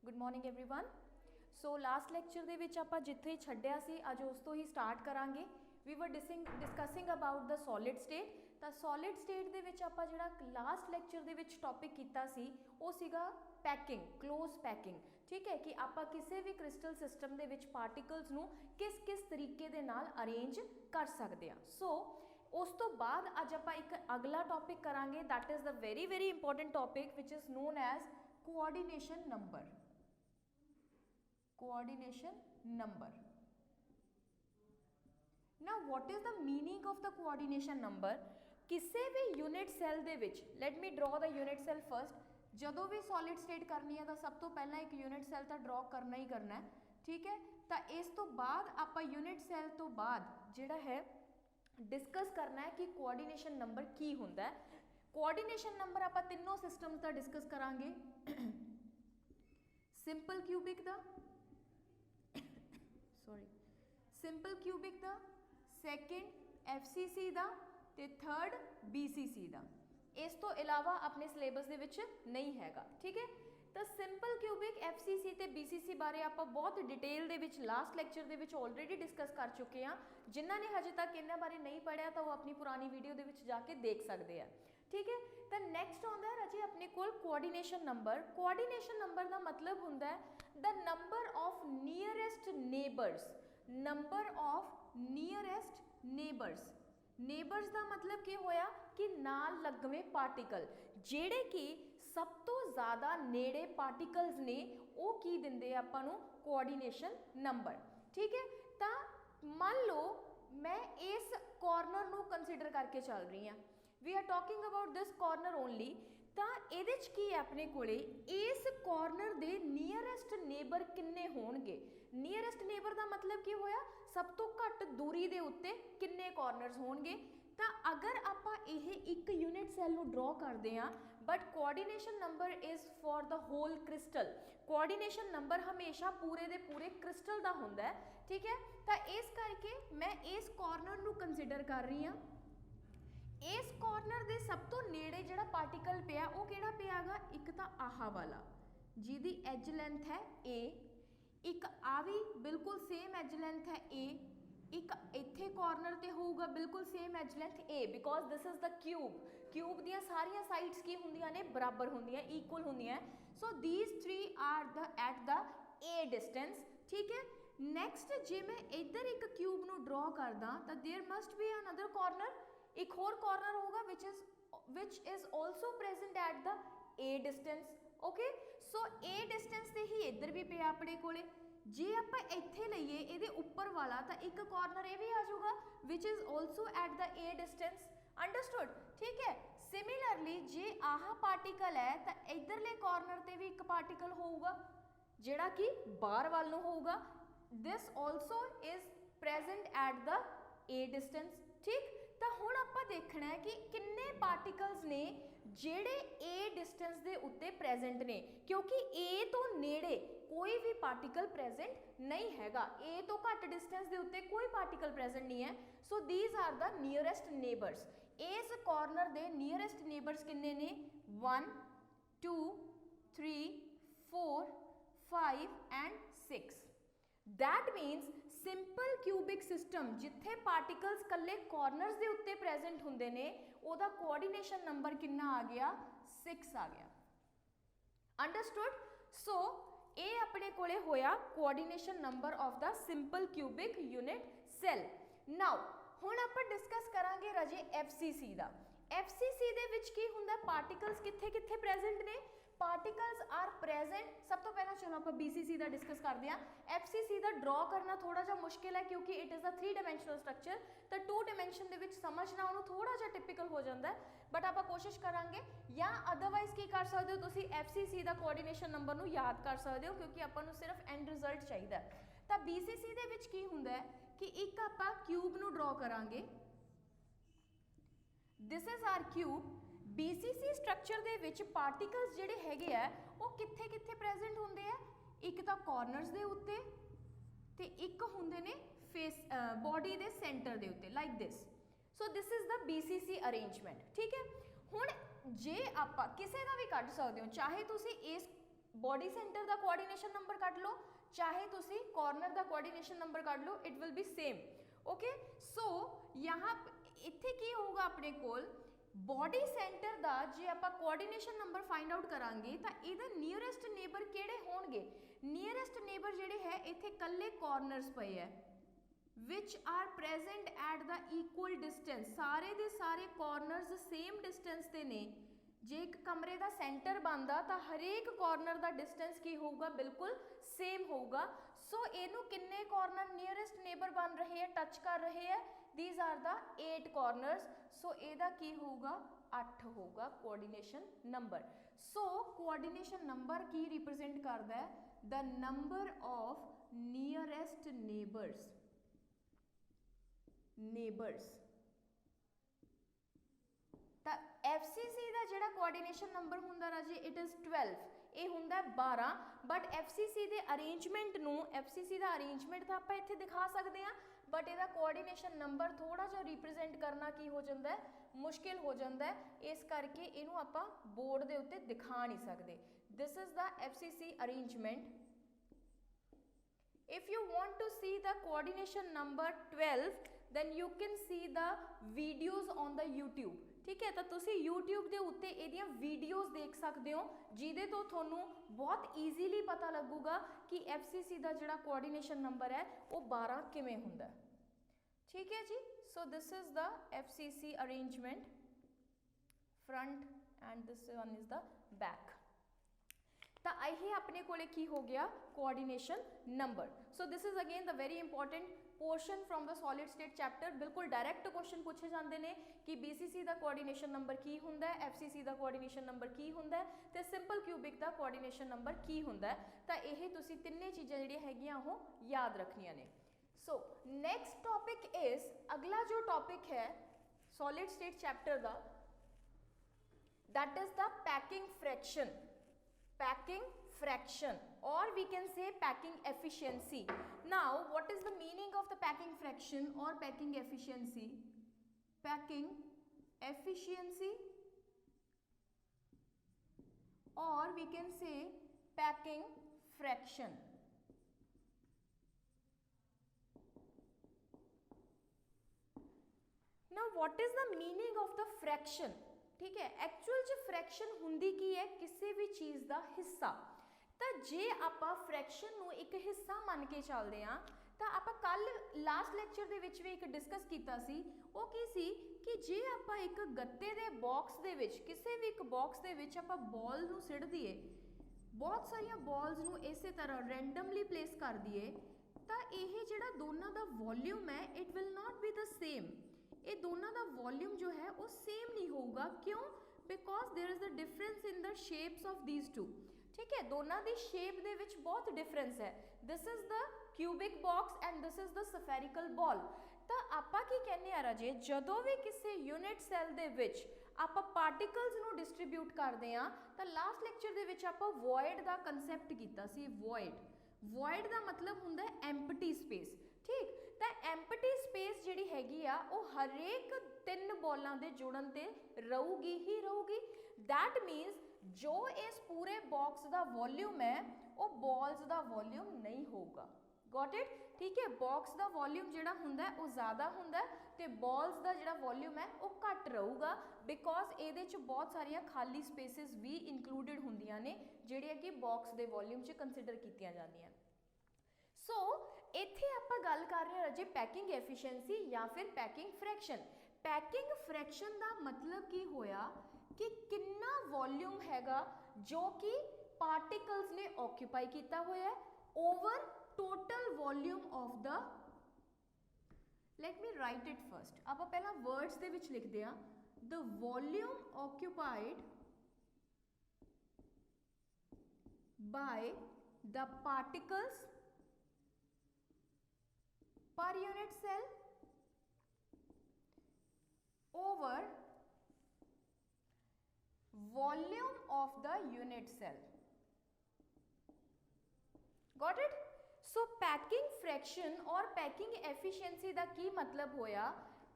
Good morning everyone. So last lecture ਦੇ ਵਿੱਚ ਆਪਾਂ ਜਿੱਥੇ ਛੱਡਿਆ ਸੀ ਅੱਜ ਉਸ ਤੋਂ ਹੀ ਸਟਾਰਟ ਕਰਾਂਗੇ। ਵੀ ਵਰ discussing about the solid state. ਤਾਂ ਸੋਲਿਡ ਸਟੇਟ ਦੇ ਵਿੱਚ ਆਪਾਂ ਜਿਹੜਾ ਲਾਸਟ ਲੈਕਚਰ ਦੇ ਵਿੱਚ ਟੌਪਿਕ ਕੀਤਾ ਸੀ ਉਹ ਸੀਗਾ ਪੈਕਿੰਗ, ਕਲੋਜ਼ ਪੈਕਿੰਗ। ਠੀਕ ਹੈ ਕਿ ਆਪਾਂ ਕਿਸੇ ਵੀ ਕ੍ਰਿਸਟਲ ਸਿਸਟਮ ਦੇ ਵਿੱਚ ਪਾਰਟੀਕਲਸ ਨੂੰ ਕਿਸ ਕਿਸ ਤਰੀਕੇ ਦੇ ਨਾਲ ਅਰੇਂਜ ਕਰ ਸਕਦੇ ਹਾਂ। ਸੋ ਉਸ ਤੋਂ ਬਾਅਦ ਅੱਜ ਆਪਾਂ ਇੱਕ ਅਗਲਾ ਟੌਪਿਕ ਕਰਾਂਗੇ, that is the very important topic which is non as coordination number. coordination number. Now what is the meaning of the coordination number? किसी भी unit cell they which, let me draw the unit cell first। जदों भी solid state करनी है तो सब तो पहला एक यूनिट सैल तो ड्रॉ करना ही करना है। ठीक है, तो इस तो बाद आप यूनिट सैल तो बाद जिहड़ा है डिस्कस करना है कि कोऑर्डिनेशन नंबर की हुंदा है। कोऑर्डिनेशन नंबर आप तीनों सिस्टम्स का डिस्कस करांगे। सिंपल क्यूबिक दा, सिंपल क्यूबिक दा, सैकेंड FCC दा ते थर्ड BCC दा। इस तो इलावा अपने सिलेबस दे विच नहीं हैगा। ठीक है, तो सिंपल क्यूबिक FCC ते BCC बारे आप बहुत डिटेल दे विच लास्ट लैक्चर दे विच ऑलरेडी डिस्कस कर चुके हैं। जिन्हों ने हजे तक इन्हां बारे नहीं पढ़िया तो वो अपनी पुरानी वीडियो दे विच जाके देख सकते हैं। ठीक है, तो नैक्सट आउंदा है अजे अपने कोल कोऑर्डिनेशन नंबर। कोऑर्डिनेशन नंबर का मतलब हुंदा है the number of nearest neighbours. Number of nearest neighbours. Neighbours का मतलब की होया कि नाल लगवें पार्टिकल जेड़े कि सब तो ज़्यादा नेड़े पार्टिकल्स ने वो की दिंदे आपां नूं कोऑर्डिनेशन नंबर। ठीक है, तो मान लो मैं इस कॉर्नर नूं कंसीडर करके चल रही हाँ, we are talking about this corner only. तो ये की है अपने कोले इस कॉर्नर दे नीयरेस्ट नेबर किन्ने होणगे। नीयरेस्ट नेबर का मतलब की होया सब तो घट दूरी दे उत्ते किन्ने कॉर्नरस होणगे। तो अगर आपां इह एक यूनिट सैल नूं ड्रॉ करते हैं but coordination number is for the whole crystal. Coordination number हमेशा पूरे दे पूरे क्रिस्टल का हुंदा है। ठीक है, तो इस करके मैं इस कॉर्नर नूं कंसीडर कर रही हाँ। इस कॉर्नर दे सब तो नेड़े जिहड़ा पार्टिकल पिया वो किहड़ा पिया गा, एक तो आह वाला जिहदी एज लेंथ है A, एक आ भी बिल्कुल सेम एज लेंथ है A, एक इत्थे कॉर्नर ते होऊगा बिल्कुल same edge length A, because this is the cube. Cube दियां सारियां साइड्स की हुंदियां ने बराबर हुंदियां, इक्वल हुंदियां। So these three are the at the A distance. ठीक है, नैक्सट जे मैं इधर एक क्यूब नूं ड्रॉ करदा तो there must be another corner, एक होर कॉर्नर होगा which is also present at the A distance. Okay, so A distance से ही इधर भी पे अपने कोले। जे आप इत्थे लईए इहदे उपर वाला तो एक कॉर्नर ये भी आ जाऊगा which is also at the A distance. Understood. ठीक है, सिमिलरली जे आह पार्टिकल है तो इधरले कॉर्नर ते भी एक पार्टिकल होगा जिहड़ा कि बाहर वाल नूं होगा। This also is present at the A distance. ठीक, तो हुण आपां देखना है कि किन्ने पार्टिकल्स ने जेड़े A डिस्टेंस दे उत्ते प्रेजेंट ने, क्योंकि A तो नेड़े कोई भी पार्टिकल प्रेजेंट नहीं हैगा। A तो घट डिस्टेंस दे उत्ते कोई पार्टिकल प्रेजेंट नहीं है। So these are the nearest neighbours. इस कॉर्नर दे नीयरेस्ट नेबर्स किन्ने ने, 1 2 3 4 5 and 6। That means simple cubic system जिथे पार्टिकल्स कल्ले कॉर्नर्स दे उत्ते प्रेजेंट हुंदे ने ओदा कोऑर्डिनेशन नंबर कितना आ गया, 6 आ गया। अंडरस्टूड। सो ये अपने कोले होया coordination number of the simple cubic unit cell. Now हुण आपां डिस्कस करांगे राजे FCC दा। FCC दे विच की हुंदा, पार्टिकल्स किथे किथे प्रेजेंट ने, पार्टिकल्स आर प्रेजेंट। सब तो पहला चलो आप BCC का डिस्कस करते हैं। FCC का ड्रॉ करना थोड़ा जा मुश्किल है क्योंकि it is a 3 dimensional structure. तो 2 डायमेंशन के समझना उन्होंने थोड़ा जा टिपिकल हो जाता है, बट आप कोशिश करांगे। या अदरवाइज की कर सकते हो तुसी FCC का कोऑर्डिनेशन नंबर नूं याद कर सकते हो क्योंकि आपां नूं सिर्फ एंड रिजल्ट चाहिए। तो BCC दे विच की हुंदा है कि एक आपां क्यूब नूं ड्रॉ करांगे। This is our cube. BCC structure दे विच पार्टिकल्स जिहड़े हैगे आ वो कित्थे कित्थे प्रेजेंट हुंदे आ, एक तां कॉर्नर्स दे उत्ते ते एक हुंदे ने फेस बॉडी दे सेंटर दे उत्ते, like this. So this is the BCC arrangement. ठीक है, हुण जे आपां किसी का भी कढ सकते हो, चाहे तुसीं इस बॉडी सेंटर का कोआर्डिनेशन नंबर कढ लो, चाहे तुसी कॉर्नर का कोआर्डिनेशन नंबर कढ लो, it will be same. Okay, so यहाँ इत्थे की होगा अपने कोल बॉडी सेंटर का जे आपां कोआर्डिनेशन नंबर फाइंड आउट करांगे तो इहदे नीयरेस्ट नेबर किहड़े होणगे? नीयरेस्ट नेबर जिहड़े है इत्थे कल्ले कॉर्नर्स पए है which are present at the equal distance, सारे दे सारे कॉर्नर्स सेम डिस्टेंस ते ने। जे एक कमरे का सेंटर बनता तो हरेक कॉर्नर का डिस्टेंस की होगा? बिल्कुल सेम होगा। सो इनू किन्ने कॉर्नर नीयरेस्ट नेबर बन रहे हैं, टच कर रहे हैं? These are the 8 corners. So एदा की होगा? 8 होगा coordination number. So coordination number की रिप्रेजेंट करता है? The number of nearest neighbours. तो FCC का जिहड़ा कोऑर्डिनेशन नंबर हुंदा राजे इट इज़ 12, ये हुंदा 12। बट FCC के अरेंजमेंट नूं, FCC का अरेंजमेंट तो आप इत्थे दिखा सकते हैं, बट इसका कोऑर्डिनेशन नंबर थोड़ा जिहा रिप्रेजेंट करना की हो जाता है? मुश्किल हो जाता है। इस करके इनू आपां बोर्ड के उत्ते दिखा नहीं सकते। This is the FCC arrangement. If you want to see the coordination number 12, then you can see the videos on the YouTube। ठीक है, तो तुसी YouTube के उत्ते इहदियां वीडियोज़ देख सकते हो, जिहदे तो थोनू बहुत ईजीली पता लगूगा कि FCC का जिहड़ा कोऑर्डिनेशन नंबर है वो 12 किवें हुंदा है। ठीक है जी। So this is the FCC arrangement front and this one is the back. तो यही अपने कोले की हो गया? Coordination number. So this is again the very important portion from the solid state chapter. बिल्कुल डायरैक्ट क्वेश्चन पूछे जाते हैं कि BCC का कोऑर्डिनेशन नंबर की हुंदा है, FCC का कोऑर्डिनेशन नंबर की हुंदा है, तो सिंपल क्यूबिक का कोऑर्डिनेशन नंबर की हुंदा है। तो यही तुसी तिन्ने चीज़ां जिहड़ियां हैगियां वो याद रखनियां ने। सो नैक्सट टॉपिक इज, अगला जो टॉपिक है सॉलिड स्टेट चैप्टर का, that is the packing fraction. Packing fraction, or we can say packing efficiency. Now what is the meaning of the packing fraction or packing efficiency? Packing efficiency, or we can say packing fraction. Now what is the meaning of the fraction? ठीक है, actual च fraction हुंदी की है? किसी भी चीज़ का हिस्सा। तो जे आपां फ्रैक्शन नूं एक हिस्सा मन के चलते हैं, तो आपां कल लास्ट लैक्चर दे विच भी एक डिस्कस कीता सी, वो की सी कि जे आपां एक गत्ते दे बॉक्स दे विच, किसी भी एक बॉक्स दे विच आपां बॉल नूं सिट दईए, बहुत सारिया बॉल्स नूं इसे तरह रैंडमली प्लेस कर दईए, तो यह जिहड़ा दोनों का वॉल्यूम है it will not be the same. ये दोनों का वॉल्यूम जो है वो सेम नहीं होगा। क्यों? Because there is the difference in the shapes of these two. ठीक है, दोनों की शेप दे विच बहुत डिफरेंस है। This is the cubic box and this is the spherical ball. तो आपां की कहने आ राजे, जदों भी किसी यूनिट सैल दे विच आपां पार्टिकल्स नूं डिस्ट्रीब्यूट करते हैं, तो लास्ट लैक्चर दे विच आपां वॉइड का कंसैप्ट कीता सी। वॉइड का मतलब हुंदा है एम्पटी स्पेस। ठीक, तो एम्पटी स्पेस जिहड़ी हैगी आ वो हरेक 3 बॉलों के जुड़न ते रहूगी ही रहूगी। दैट मीनस जो इस पूरे बॉक्स का वॉल्यूम है वो बॉल्स का वॉल्यूम नहीं होगा। Got it? ठीक है, बॉक्स का वॉल्यूम जिहड़ा हुंदा है वो ज़्यादा हुंदा है ते बॉल्स का जिहड़ा वॉल्यूम है वो घट रहूगा, बिकॉज इहदे च बहुत सारिया खाली स्पेसिस भी इंक्लूडिड हुंदियां ने जिहड़ियां कि बॉक्स के वॉल्यूम च कंसीडर कीतियां जांदियां। सो इत्थे आपां गल कर रहे राजे पैकिंग एफिशिएंसी या फिर पैकिंग फ्रैक्शन। पैकिंग फ्रैक्शन का मतलब की होया कि कितना वॉल्यूम हैगा जो कि पार्टिकल्स ने ऑक्यूपाई किया होया over total volume of the, let me right it first, आप पहला वर्ड्स दे विच लिख दिया, the volume occupied by the particles per unit cell over volume of the unit cell. Got it? So packing fraction और packing efficiency का की मतलब होया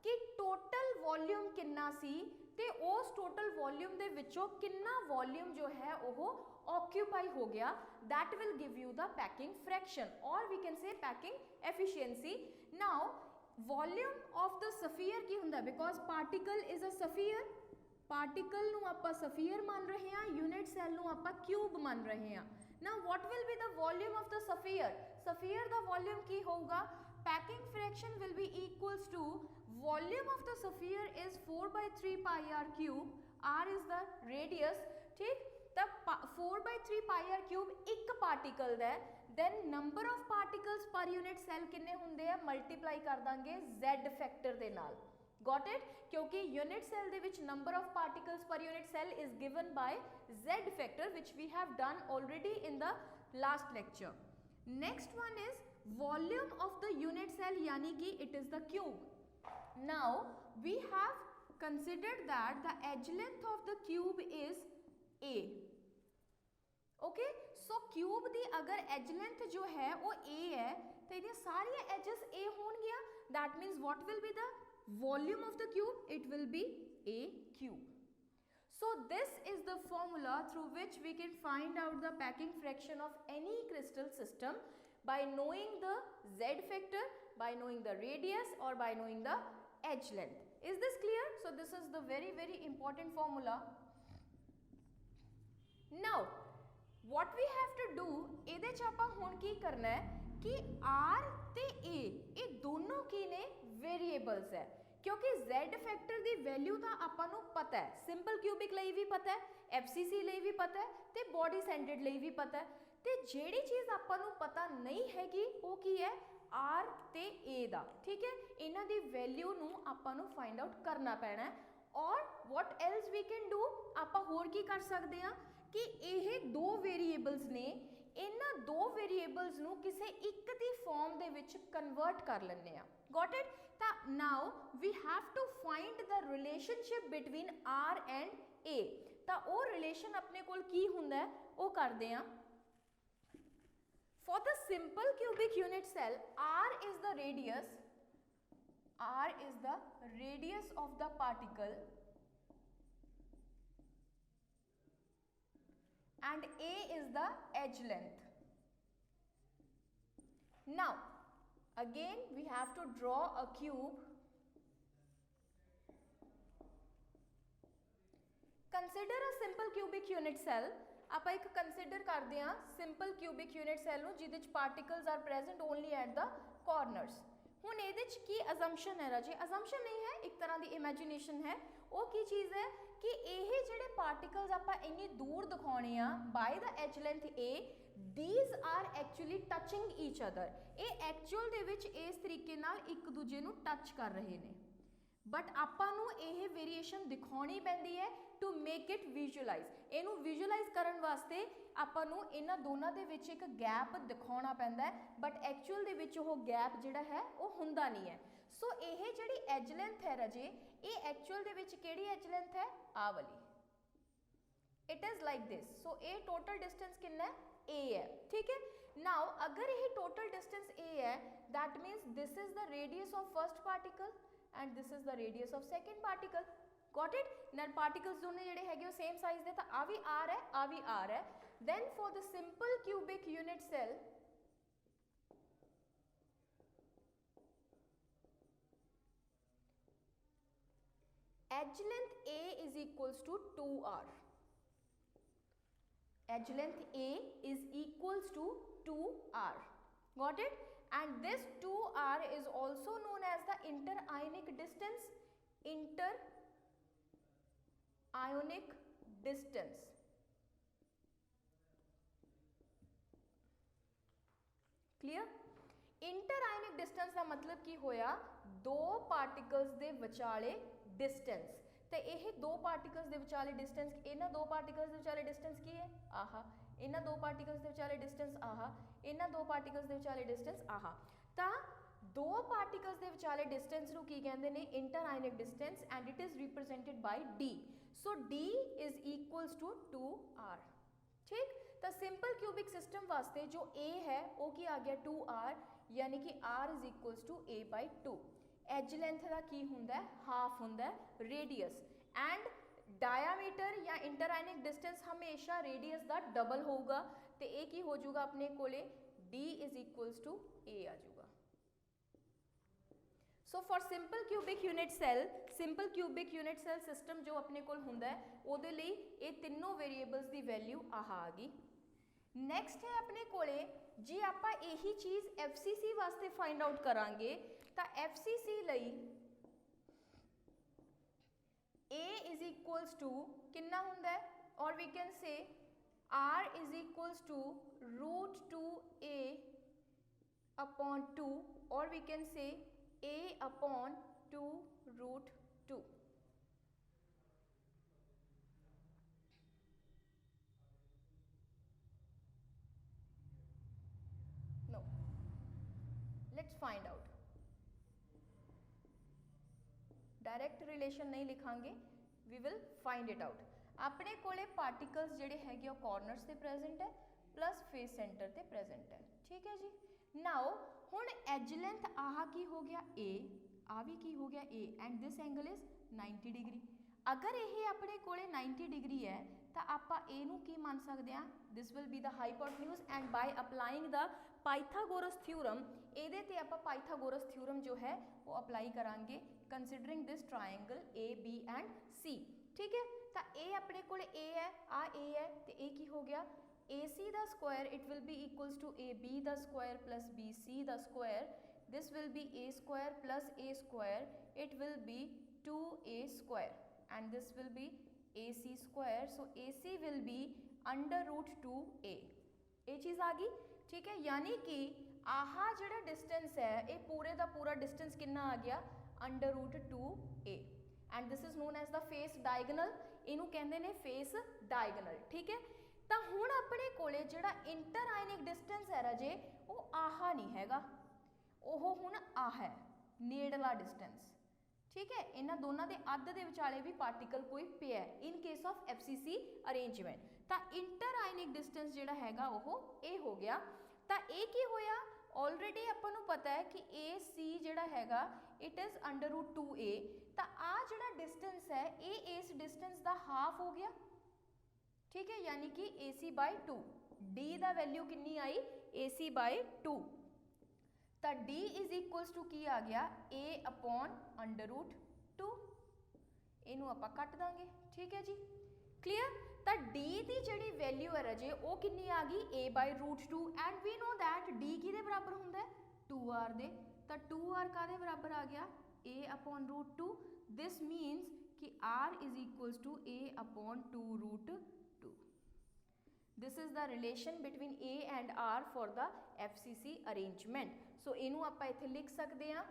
कि total volume कितना सी ਤੇ ਉਸ ਟੋਟਲ ਵੋਲਿਊਮ ਦੇ ਵਿੱਚੋਂ ਕਿੰਨਾ ਵੋਲਿਊਮ ਜੋ ਹੈ ਉਹ ऑक्यूपाई हो गया, that will give you the packing fraction or we can say packing efficiency. Now volume of the sphere ਕੀ ਹੁੰਦਾ, because particle is a sphere, particle ਨੂੰ ਆਪਾਂ sphere ਮੰਨ ਰਹੇ ਹਾਂ, unit cell ਨੂੰ ਆਪਾਂ cube ਮੰਨ ਰਹੇ ਹਾਂ. Now what will be the volume of the sphere? Sphere the volume ਕੀ ਹੋਊਗਾ? Packing fraction will be equals to volume of the sphere is 4/3 pi r cube, r is the radius, ठीक. ਤਾਂ 4/3 pi r cube ਇੱਕ particle the, then number of particles per unit cell ਕਿੰਨੇ ਹੁੰਦੇ ਆ, multiply ਕਰ ਦਾਂਗੇ z factor ਦੇ ਨਾਲ. Got it? ਕਿਉਂਕਿ unit cell ਦੇ ਵਿੱਚ number of particles per unit cell is given by z factor which we have done already in the last lecture. Next one is volume of the unit cell, यानी कि it is the cube. Now we have considered that the edge length of the cube is a. Okay, so cube दी अगर edge length जो है वो a है तो ये सारी एजेस a होंगे. That means what will be the volume of the cube? It will be a cube. So this is the formula through which we can find out the packing fraction of any crystal system by knowing the z factor, by knowing the radius और by knowing the edge length. Is this clear? So this is the very very important formula. Now what we have to do, ਇਹਦੇ ਚ ਆਪਾਂ ਹੁਣ ਕੀ ਕਰਨਾ ਹੈ ਕਿ r ਤੇ a ਇਹ ਦੋਨੋਂ ਕੀ ਨੇ, ਵੇਰੀਏਬਲਸ ਹੈ. ਕਿਉਂਕਿ z ਫੈਕਟਰ ਦੀ ਵੈਲਿਊ ਤਾਂ ਆਪਾਂ ਨੂੰ ਪਤਾ ਹੈ, ਸਿੰਪਲ ਕਿਊਬਿਕ ਲਈ ਵੀ ਪਤਾ ਹੈ, FCC ਲਈ ਵੀ ਪਤਾ ਹੈ ਤੇ ਬੋਡੀ ਸੈਂਟਰਡ ਲਈ ਵੀ ਪਤਾ ਹੈ. ਤੇ ਜਿਹੜੀ ਚੀਜ਼ ਆਪਾਂ ਨੂੰ ਪਤਾ ਨਹੀਂ ਹੈਗੀ ਉਹ ਕੀ ਹੈ, r ਤੇ a ਦਾ. ਠੀਕ ਹੈ, ਇਹਨਾਂ ਦੀ ਵੈਲਿਊ ਨੂੰ ਆਪਾਂ ਨੂੰ ਫਾਈਂਡ ਆਊਟ ਕਰਨਾ ਪੈਣਾ ਹੈ. ਔਰ what else we can do, ਆਪਾਂ ਹੋਰ ਕੀ ਕਰ ਸਕਦੇ ਹਾਂ ਕਿ ਇਹ ਦੋ ਵੇਰੀਏਬਲਸ ਨੇ, ਇਹਨਾਂ ਦੋ ਵੇਰੀਏਬਲਸ ਨੂੰ ਕਿਸੇ ਇੱਕ ਦੀ ਫਾਰਮ ਦੇ ਵਿੱਚ ਕਨਵਰਟ ਕਰ ਲੈਂਦੇ ਆ. Got it? ਤਾਂ now we have to find the relationship between r and a. ਤਾਂ ਉਹ ਰਿਲੇਸ਼ਨ ਆਪਣੇ ਕੋਲ ਕੀ ਹੁੰਦਾ ਹੈ ਉਹ ਕਰਦੇ ਆ. For the simple cubic unit cell, r is the radius, r is the radius of the particle and a is the edge length. Now again we have to draw a cube. Consider a simple cubic unit cell. ਆਪਾਂ ਇੱਕ consider ਕਰਦੇ ਹਾਂ simple cubic unit cell ਨੂੰ ਜਿਹਦੇ ਚ particles are present only at the corners. ਹੁਣ ਇਹਦੇ ਚ ਕੀ ਅਜ਼ੰਪਸ਼ਨ ਹੈ ਰਾਜੇ? ਅਜ਼ੰਪਸ਼ਨ ਨਹੀਂ ਹੈ, ਇੱਕ ਤਰ੍ਹਾਂ ਦੀ ਇਮੇਜਿਨੇਸ਼ਨ ਹੈ. ਉਹ ਕੀ ਚੀਜ਼ ਹੈ ਕਿ ਇਹ ਜਿਹੜੇ ਪਾਰਟੀਕਲਸ ਆਪਾਂ ਇੰਨੀ ਦੂਰ ਦਿਖਾਉਣੇ ਆ ਬਾਈ ਦਾ edge length a, these are actually touching each other. ਇਹ ਐਕਚੁਅਲ ਦੇ ਵਿੱਚ ਇਸ ਤਰੀਕੇ ਨਾਲ ਇੱਕ ਦੂਜੇ ਨੂੰ ਟੱਚ ਕਰ ਰਹੇ ਨੇ. ਬਟ ਆਪਾਂ ਨੂੰ ਇਹ ਵੇਰੀਏਸ਼ਨ ਦਿਖਾਉਣੀ ਪੈਂਦੀ ਹੈ ਟੂ ਮੇਕ ਇਟ ਵਿਜ਼ੂਅਲਾਈਜ਼. ਇਹਨੂੰ ਵਿਜ਼ੂਅਲਾਈਜ਼ ਕਰਨ ਵਾਸਤੇ ਆਪਾਂ ਨੂੰ ਇਹਨਾਂ ਦੋਨਾਂ ਦੇ ਵਿੱਚ ਇੱਕ ਗੈਪ ਦਿਖਾਉਣਾ ਪੈਂਦਾ ਹੈ, ਬਟ ਐਕਚੁਅਲ ਦੇ ਵਿੱਚ ਉਹ ਗੈਪ ਜਿਹੜਾ ਹੈ ਉਹ ਹੁੰਦਾ ਨਹੀਂ ਹੈ. ਸੋ ਇਹ ਜਿਹੜੀ ਐਜ ਲੈਂਥ ਹੈ ਰਾਜੇ, ਇਹ ਐਕਚੁਅਲ ਦੇ ਵਿੱਚ ਕਿਹੜੀ ਐਜ ਲੈਂਥ ਹੈ? ਆਹ ਵਾਲੀ. It is like this. So ਇਹ ਟੋਟਲ ਡਿਸਟੈਂਸ ਕਿੰਨਾ ਹੈ? a ਹੈ. ਠੀਕ ਹੈ. ਨਾਓ ਅਗਰ ਇਹ ਟੋਟਲ ਡਿਸਟੈਂਸ a ਹੈ, that means this is the radius of first particle and this is the radius of second particle. Got it? Now particles ਦੋਨੇ ਜਿਹੜੇ ਹੈਗੇ ਉਹ same size ਦੇ, ਤਾਂ ਆ ਵੀ r ਹੈ, ਆ ਵੀ r ਹੈ. Then for the simple cubic unit cell, edge length a is equals to 2r. Edge length a is equals to 2r. Got it? And this 2r is also known as the interionic distance. Interionic distance. Clear? Interionic distance ਦਾ ਮਤਲਬ ਕੀ ਹੋਇਆ? ਦੋ particles ਦੇ ਵਿਚਾਲੇ distance. ਤੇ ਇਹ ਦੋ particles ਦੇ ਵਿਚਾਲੇ ਡਿਸਟੈਂਸ, ਇਹਨਾਂ ਦੋ ਪਾਰਟੀਕਲਸ ਦੇ ਵਿਚਾਲੇ ਡਿਸਟੈਂਸ ਕੀ ਹੈ? ਆਹਾ. ਇਹਨਾਂ ਦੋ ਪਾਰਟੀਕਲਸ ਦੇ ਵਿਚਾਲੇ ਡਿਸਟੈਂਸ ਆਹਾ. ਇਹਨਾਂ ਦੋ ਪਾਰਟੀਕਲਸ ਦੇ ਵਿਚਾਲੇ ਡਿਸਟੈਂਸ ਆਹਾ. ਤਾਂ ਦੋ ਪਾਰਟੀਕਲਸ ਦੇ ਵਿਚਾਲੇ ਡਿਸਟੈਂਸ ਨੂੰ ਕੀ ਕਹਿੰਦੇ ਨੇ? Interionic distance, and it is represented by d. So d is equals to 2r. ਠੀਕ? ਤਾਂ ਸਿੰਪਲ ਕਿਊਬਿਕ ਸਿਸਟਮ ਵਾਸਤੇ ਜੋ a ਹੈ ਉਹ ਕੀ ਆ ਗਿਆ? 2r, ਯਾਨੀ ਕਿ r is equals to a by 2. Edge length ਦਾ ਕੀ ਹੁੰਦਾ ਹੈ? ਹਾਫ ਹੁੰਦਾ ਹੈ ਰੇਡੀਅਸ. एंड डायामीटर या इंटरआयनिक डिस्टेंस हमेशा रेडियस का डबल होगा, तो ये की हो जाऊगा अपने कोले D is equals to A आ जाऊगा। So for simple cubic unit cell system जो अपने कोल हुंदा है उहदे लई ये तीनों वेरीएबल्स की वैल्यू आह आ गई। नैक्सट है अपने कोले जे आपां यही चीज़ FCC वास्ते फाइंड आउट करांगे तो FCC लई A इज इक्वल्स टू कितना हुंदा है, और we can say R is equals to √2A upon 2, और we can say A upon 2√2। No, let's find out. Direct relation नहीं लिखांगे, we will find it out. अपने कोले पार्टिकल्स जेडे हैगे कॉर्नर्स से प्रेजेंट है प्लस फेस सेंटर से प्रेजेंट है, ठीक है जी। नाउ हुण एज लेंथ आह की हो गया A, आ भी की हो गया A, and this angle is 90 degree. अगर ये अपने कोले 90 डिग्री है तो आप ए नू की मान सकते हैं, this will be the hypotenuse, and by applying the Pythagoras theorem ਇਹਦੇ ਤੇ ਆਪਾਂ पाइथागोरस थ्योरम जो है वो अप्लाई करांगे considering this triangle A B and C, ठीक है। तो ये अपने को ए है, आ ए है, तो ये की हो गया A C the square it will be equals to A B the square plus B C the square, this will be a square plus a square, it will be 2a square, and this will be A C square, so A C will be √2a। ये चीज़ आ गई, ठीक है। यानी कि आहा जिहड़ा distance है ये पूरे का पूरा डिस्टेंस कितना आ गया √2a, and this is known as the face diagonal, इनू कहते हैं फेस डायगनल, ठीक है। तो हुण अपने कोले जिहड़ा इंटर आयनिक डिस्टेंस है राजे वो आहा नहीं हैगा, ओह हुण आ है नेड़ला डिस्टेंस, ठीक है। इन्हां दोनों के अद्ध दे विचाले भी पार्टिकल कोई पिया इन केस ऑफ FCC अरेंजमेंट। तो इंटर आयनिक डिस्टेंस जिहड़ा हैगा वो ए हो गया। तो ये की होया ऑलरेडी अपन नूं पता है कि ए सी जिहड़ा हैगा इट इज़ √2a, तो आ जिहड़ा डिस्टेंस है ये इस डिस्टेंस का हाफ हो गया, ठीक है, यानी कि AC/2। D का वैल्यू कितनी आई AC/2, तो D इज इक्वल्स टू की आ गया A अपॉन √2, इनू आपां कट देंगे, ठीक है जी, क्लीयर। तो D की जिहड़ी वैल्यू है राजे वो कितनी आ गई A/√2, and we know that D किहदे बराबर हुंदा है 2R दे, तो 2R कादे बराबर आ गया A अपॉन √2, दिस मीन्स कि R is equals to A upon 2√2। This is the relation between A and R for the FCC arrangement. So इनू आपां इत्थे लिख सकते हैं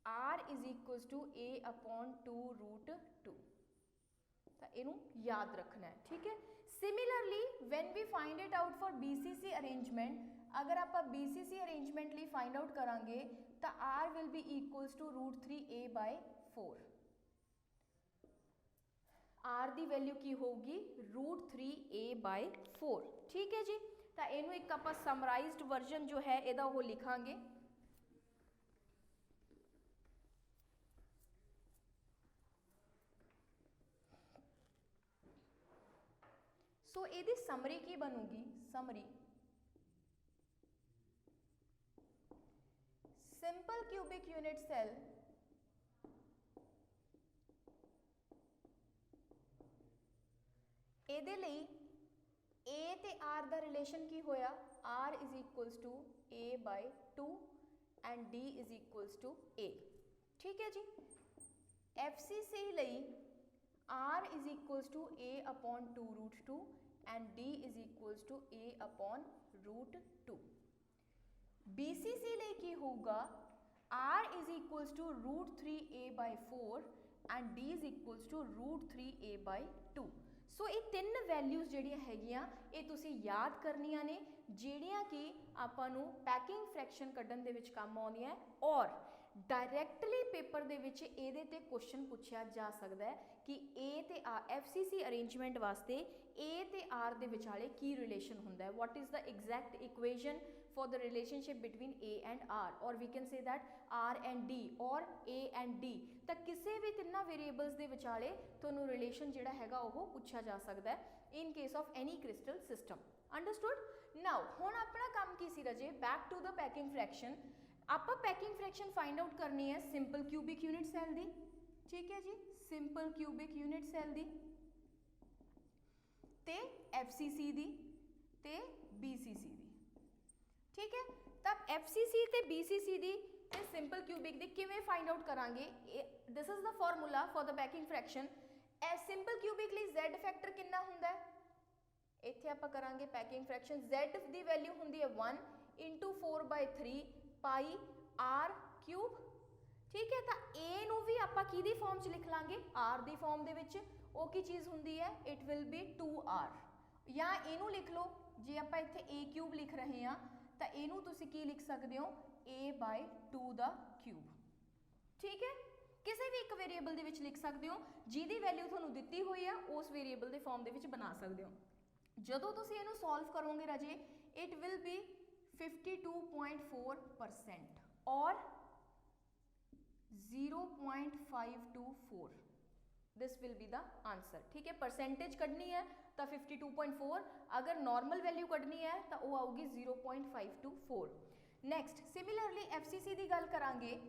R is equals to A upon 2√2, तो इनू याद रखना है, ठीक है। Similarly when we find it out for BCC arrangement, अगर आप BCC अरेंजमेंट लिए फाइंड आउट करांगे तो R will be equals to √3a/4, R की वैल्यू की होगी √3a/4, ठीक है जी। तो इनू एक आप समराइज्ड वर्जन जो है इहदा वो लिखांगे। सो ਇਹਦੀ समरी की बनूगी, summary simple cubic unit cell ਇਹਦੇ ਲਈ A ਤੇ R ਦਾ ਰਿਲੇਸ਼ਨ ਕੀ ਹੋਇਆ, R is equals to A/2 and D is equals to A, ठीक है जी। FCC ਲਈ R is equals to A upon 2√2 and D is equals to A upon √2। BCC ਲਈ ਕੀ ਹੋਊਗਾ R is equals to √3a/4 and D is equals to √3a/2। So ये तीन values ਜਿਹੜੀਆਂ ਹੈਗੀਆਂ ਇਹ ਤੁਸੀਂ याद ਕਰਨੀਆਂ ਨੇ, ਜਿਹੜੀਆਂ कि ਆਪਾਂ ਨੂੰ ਪੈਕਿੰਗ फ्रैक्शन ਕੱਢਣ ਦੇ ਵਿੱਚ ਕੰਮ ਆਉਂਦੀਆਂ, और डायरैक्टली पेपर दे विच इहदे ते क्वेश्चन पुछया जा सकदा है कि ए ते आर FCC अरेंजमेंट वास्ते ए ते आर दे विचाले की रिलेशन हुंदा है, what is the exact equation for the relationship between A and R, or we can say that R and D or A and D। ਤਾਂ ਕਿਸੇ ਵੀ ਤਿੰਨਾਂ ਵੇਰੀਏਬਲਸ ਦੇ ਵਿਚਾਲੇ ਤੁਹਾਨੂੰ ਰਿਲੇਸ਼ਨ ਜਿਹੜਾ ਹੈਗਾ ਉਹ ਪੁੱਛਿਆ ਜਾ ਸਕਦਾ ਹੈ in case of any crystal system। understood? now ਹੁਣ ਆਪਣਾ ਕੰਮ ਕੀ ਸੀ ਰਾਜੇ, back to the packing fraction। ਆਪਾਂ packing fraction find out ਕਰਨੀ ਹੈ simple cubic unit cell ਦੀ, ਠੀਕ ਹੈ ਜੀ, simple cubic unit cell ਦੀ ਤੇ FCC ਦੀ ਤੇ BCC ਦੀ, ठीक है। तब FCC ते BCC दी ते सिंपल क्यूबिक दी किवें फाइंड आउट करांगे, this is the formula for the packing fraction. Simple cubic लई Z फैक्टर कितना हुंदा है, इत्थे आपां करांगे पैकिंग फ्रैक्शन, Z दी वैल्यू हुंदी है 1 × 4/3 पाई R क्यूब, ठीक है। तो A नूं भी आपां किहदी फॉर्म च लिख लांगे, R दी फॉर्म दे विच, वो की चीज़ हुंदी है, इट विल बी 2R, या इनू लिख लो, जे आपां इत्थे A क्यूब लिख रहे हैं तो इनू तुसी की लिख सकते हो A/2 द क्यूब, ठीक है। किसी भी एक वेरीएबल दे विच लिख सकते हो, जिहदी वैल्यू तुहानूं दित्ती हुई है उस वेरीएबल दे फॉर्म दे विच बना सकते हो। जदों तुसी इनू सॉल्व करोगे राजे, इट विल बी 52.4% और 0.524, this will be the answer, ठीक है। परसेंटेज कढ़नी है तो 52.4, अगर नॉर्मल वैल्यू कढ़नी है तो वो आऊगी 0.524। नैक्सट सिमिलरली FCC की गल करांगे,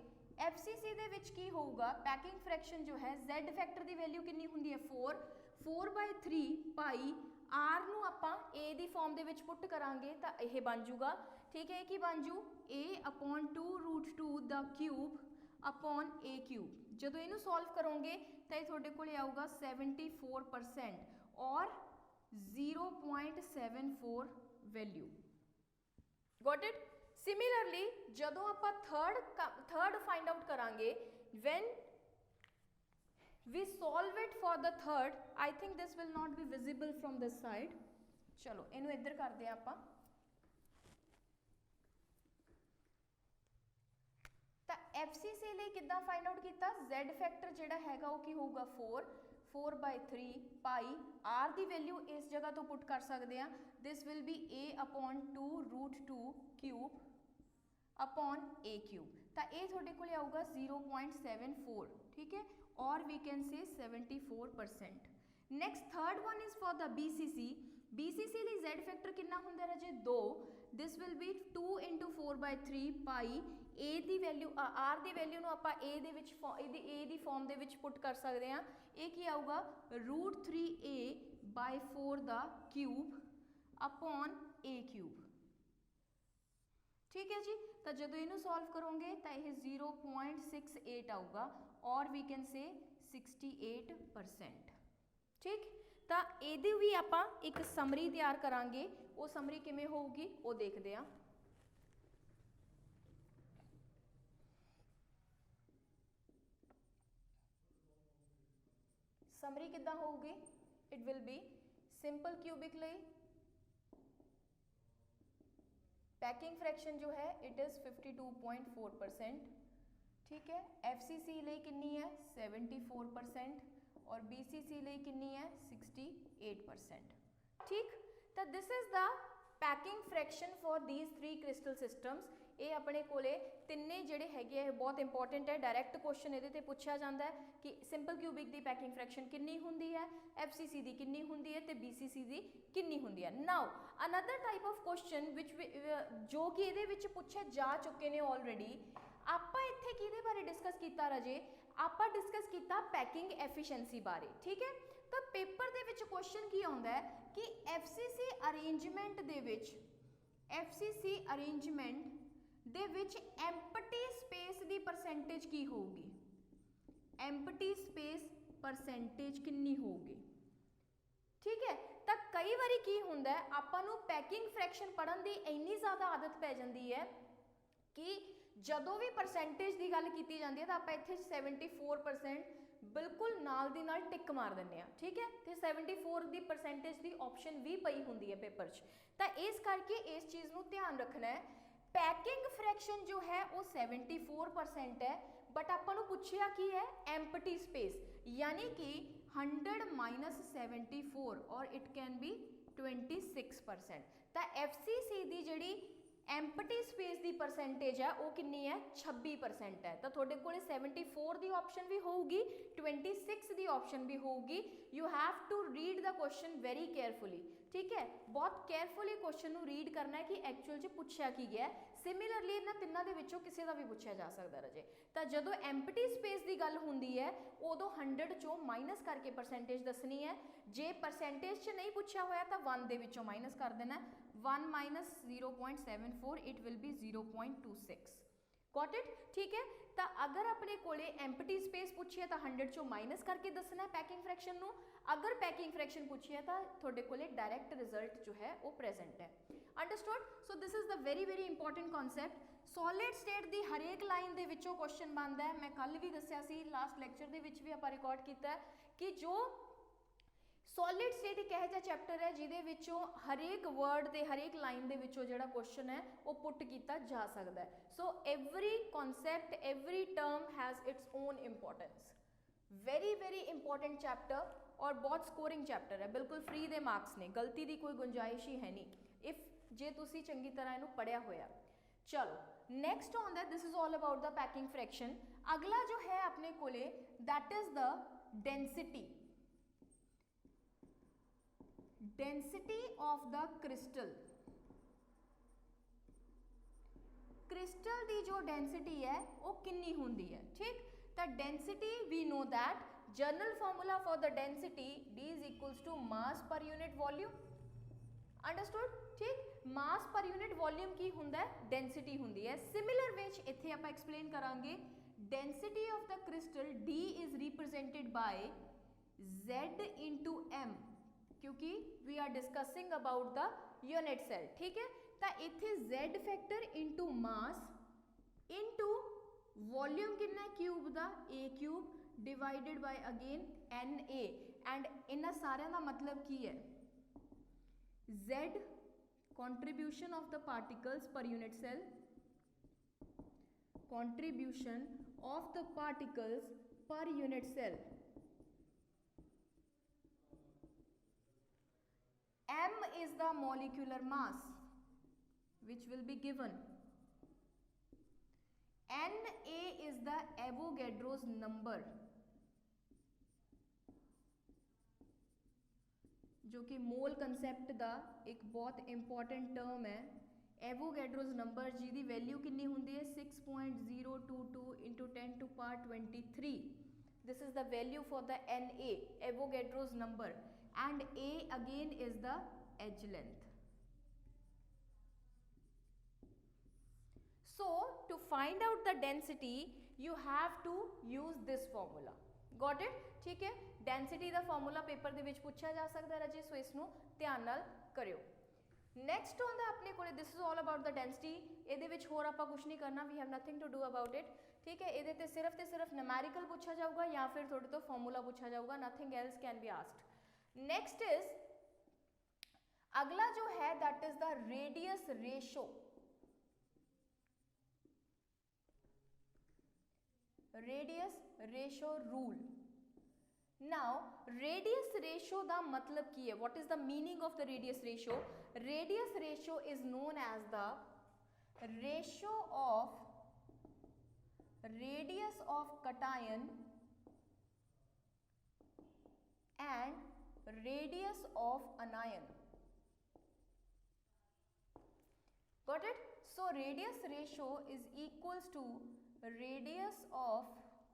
FCC दे विच की होगा, पैकिंग फ्रैक्शन जो है Z फैक्टर की वैल्यू कितनी हुंदी है 4/3 पाई R नूं आपां A the form they which put करांगे तो यह बन जूगा, ठीक है, कि बन जू A/2√2 the cube upon A cube. जदों इनू सॉल्व करोगे तो ये तुहाडे कोले आऊगा 74% और 0.74 वैल्यू, गॉट इट। सिमिलरली जदों आपां थर्ड फाइंड आउट करांगे, when we solve it for the third, I think this will not be visible from this side, चलो इनू इधर करते हैं आपां। FCC ਲਈ ਕਿੱਦਾਂ फाइंड आउट किया, Z फैक्टर ਜਿਹੜਾ ਹੈਗਾ ਉਹ ਕੀ ਹੋਊਗਾ 4/3 पाई R ਦੀ वैल्यू इस जगह तो पुट कर सकते हैं, this will B A/2√2 cube upon A cube, तो ये थोड़े को आऊगा 0.74, ठीक है, और we can say 74%। Next third one is for the BCC। BCC ਲਈ Z फैक्टर कितना ਹੁੰਦਾ राजे 2, this will be 2 × 4/3 pi A ਦੀ वैल्यू R ਦੀ वैल्यू ਨੂੰ ਆਪਾਂ A ਦੇ ਵਿੱਚ A ਦੀ ਫਾਰਮ ਦੇ ਵਿੱਚ ਪੁੱਟ ਕਰ ਸਕਦੇ ਹਾਂ, ਇਹ ਕੀ ਆਊਗਾ √3A/4 the cube upon A cube, ठीक है जी। तो जदों इनू सॉल्व करोगे तो यह 0.68 आऊगा और वी कैन से 68%, ठीक। तो यदी भी आपां एक समरी तैयार करांगे, वो समरी किवें होऊगी वो देखते हैं। समरी किद्दां होऊगी, it will be simple cubic लई पैकिंग फ्रैक्शन जो है इट इज़ 52.4%, ठीक है। FCC लई कितनी है 74% और BCC लई कितनी है 68%, ठीक। तो this is the packing fraction for these 3 crystal systems. ये अपने कोले तिन्ने जिहड़े हैगे बहुत इंपॉर्टेंट है, डायरैक्ट क्वेश्चन ये ते पूछा जाता है कि सिंपल क्यूबिक की पैकिंग फ्रैक्शन कितनी हुंदी है, FCC की कितनी हुंदी है, तो BCC की कितनी हुंदी है। Now another type of question which जो कि ये विच पूछे जा चुके ने ऑलरेडी, आपां इत्थे किहदे बारे डिस्कस कीता राजे, आपां डिस्कस कीता पैकिंग एफिशिएंसी बारे, ठीक है। तो पेपर दे विच क्वेश्चन की आउंदा है कि FCC arrangement they which FCC arrangement they which empty space की परसेंटेज की होगी, एम्पटी स्पेस परसेंटेज कितनी होगी, ठीक है। तो कई बारी की हुंदा है आपां नूं पैकिंग फ्रैक्शन पढ़न दी इन्नी ज़्यादा आदत पै जाती है कि जदों भी परसेंटेज की गल की जाती है तो आपां इत्थे 74% बिल्कुल नाल दी नाल टिक मार दिंदे आ, ठीक है। तो 74 की परसेंटेज की ऑप्शन भी पई हुंदी है पेपर च, तो इस करके इस चीज़ नूं ध्यान रखना है। पैकिंग फ्रैक्शन जो है वो 74% है, बट आपां नूं पुछिया की है एम्पटी स्पेस, यानी कि 100 माइनस 74 और इट कैन बी 26%। तो FCC दी जिहड़ी एम्पटी स्पेस की परसेंटेज है वो कितनी है 26% है। तो थोड़े को 74 की ऑप्शन भी होगी, 26 की ऑप्शन भी होगी। You have to read the question very carefully, ठीक है, बहुत केयरफुली क्वेश्चन नू रीड करना है कि एक्चुअल च पुछया की गया है। सिमिलरली इन्हां तिन्नां दे विचों किसी का भी पूछा जा सकता रजे। तो जदों एम्पटी स्पेस की गल होंदी है उदों 100 चों माइनस करके परसेंटेज दसनी है। जे परसेंटेज च नहीं पूछा होया तो 1 दे विचों माइनस कर देना है। 1 minus 0.74 it will B 0.26। Got it, ठीक है। तो अगर अपने कोले एम्पटी स्पेस पूछी है तो 100 चों माइनस करके दसना है पैकिंग फ्रैक्शन नू। अगर पैकिंग फ्रैक्शन पूछी है तो थोड़े कोले डायरैक्ट रिजल्ट जो है वो प्रेजेंट है। Understood. So this is the very very important concept. Solid state की हरेक लाइन के विचों क्वेश्चन बनता है। मैं कल भी दसिया सी, लास्ट लैक्चर के विच भी आपां रिकॉर्ड किया कि जो सॉलिड स्टेट एक यह चैप्टर है जिहदे विचों हरेक वर्ड ते हरेक लाइन दे विचों जिहड़ा क्वेश्चन है वो पुट किया जा सकता है। So every concept every term has its own importance. Very very important chapter और बहुत स्कोरिंग चैप्टर है, बिल्कुल फ्री दे मार्क्स ने, गलती की कोई गुंजाइश ही है नहीं इफ जे तुसी चंगी तरह इनू पढ़िया होया। चलो next on that, this is all about the packing fraction. अगला जो है अपने कोले that is the density. Density of the crystal. Crystal की जो डेंसिटी है वो कितनी होंदी है, ठीक। तो density we know that general formula for the density D is equals to mass per unit volume. Understood, ठीक। मास पर यूनिट वॉल्यूम की हुंदा है डेंसिटी हुंदी है। सिमिलर वे इत्थे आपां एक्सप्लेन करांगे density of the crystal D is represented by Z into M, क्योंकि we are discussing about the unit cell, ठीक है। तो इत्थे Z factor into mass into volume कितना क्यूब दा A cube divided by again NA, and इन्हां सारियां दा मतलब की है Z contribution of the particles per unit cell, contribution of the particles per unit cell, M is the molecular mass which will be given, Na is the Avogadro's number जो कि मोल concept का एक बहुत इंपॉर्टेंट टर्म है। Avogadro's number जिहदी वैल्यू कितनी होंदी है 6.022 into 10 to power 23। This is the value for the Na, Avogadro's number, and A again is the edge length. So to find out the density you have to use this formula. Got it, ठीक है। Density का formula paper के पूछा जा सकता है राजे, सो इसनू ध्यान नाल करियो। नैक्सट आउंदा अपने कोले this is all about the density. ये होर आपां कुछ नहीं करना, we have nothing to do about it, ठीक है। ये सिर्फ न्यूमेरिकल पूछा जाऊगा या फिर थोड़े तो फॉर्मूला पूछा जाऊगा, nothing else can be asked. Next is अगला जो है that is the radius ratio. Radius ratio rule. Now radius ratio का मतलब की है, what is the meaning of the radius ratio? Radius ratio is known as the ratio of radius of cation and radius of anion. Got it? So radius ratio is equals to radius of,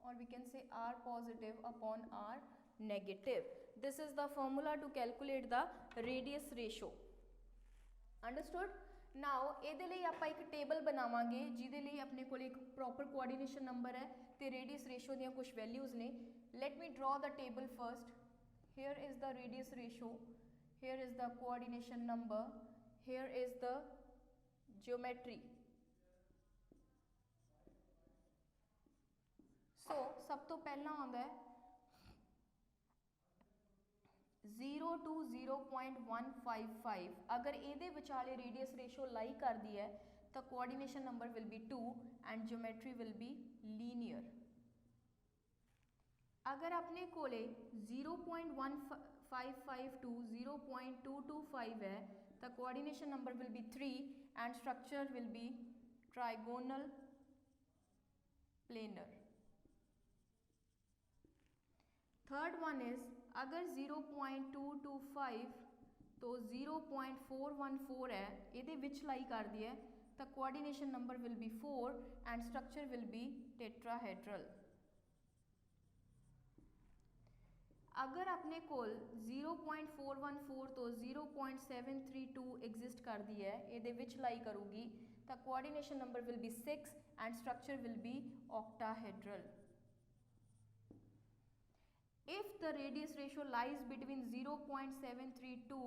or we can say R positive upon R negative. This is the formula to calculate the radius ratio. Understood? Now ਇਹਦੇ ਲਈ ਆਪਾਂ ਇੱਕ table ਬਣਾਵਾਂਗੇ ਜਿਹਦੇ ਲਈ ਆਪਣੇ ਕੋਲ ਇੱਕ ਪ੍ਰੋਪਰ ਕੋਆਰਡੀਨੇਸ਼ਨ ਨੰਬਰ ਹੈ ਤੇ ਰੇਡੀਅਸ ਰੇਸ਼ੋ ਦੀਆਂ ਕੁਝ ਵੈਲਿਊਜ਼ ਨੇ। Let me draw the table first. Here is the radius ratio, here is the coordination number, here is the geometry. So सब तो पहला आंदा है 0 to 0.155। अगर ये विचाले रेडियस रेशो लाई कर दी है ਤਾਂ coordination number will be 2 and geometry will be linear. अगर अपने कोले 0.1552 0.225 है तो coordination number will be 3 and structure will be trigonal planar. Third one is अगर 0.225 तो 0.414 है ये विच लाई कर दी है तो coordination number will be 4 and structure will be tetrahedral. अगर अपने कोल 0.414 तो 0.732 एग्जिस्ट कर दी है ये विच लाई करूगी तो coordination number will be 6 and structure will be octahedral. If the radius ratio lies between 0.732